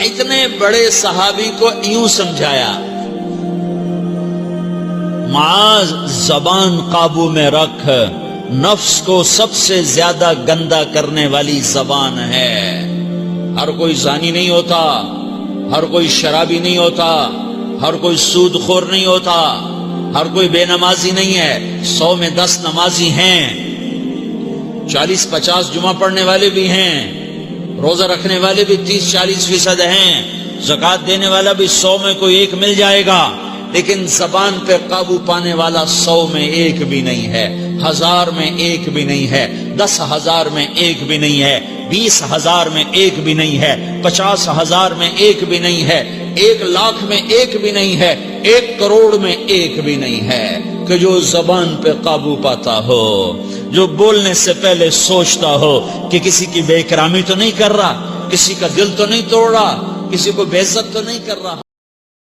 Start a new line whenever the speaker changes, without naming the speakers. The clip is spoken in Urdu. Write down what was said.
اتنے بڑے صحابی کو یوں سمجھایا، معاذ زبان قابو میں رکھ، نفس کو سب سے زیادہ گندا کرنے والی زبان ہے۔ ہر کوئی زانی نہیں ہوتا، ہر کوئی شرابی نہیں ہوتا، ہر کوئی سود خور نہیں ہوتا، ہر کوئی بے نمازی نہیں ہے۔ 100 میں 10 نمازی ہیں، 40-50 جمعہ پڑھنے والے بھی ہیں، روزہ رکھنے والے بھی 30-40% ہیں، زکوٰۃ دینے والا بھی 100 میں کوئی ایک مل جائے گا، لیکن زبان پہ قابو پانے والا 100 میں ایک بھی نہیں ہے، 1000 میں ایک بھی نہیں ہے، 10,000 میں ایک بھی نہیں ہے، 20,000 میں ایک بھی نہیں ہے، 50,000 میں ایک بھی نہیں ہے، 1,00,000 میں ایک بھی نہیں ہے، 1 کروڑ میں ایک بھی نہیں ہے کہ جو زبان پہ قابو پاتا ہو، جو بولنے سے پہلے سوچتا ہو کہ کسی کی بے اکرامی تو نہیں کر رہا، کسی کا دل تو نہیں توڑ رہا، کسی کو بے عزت تو نہیں کر رہا۔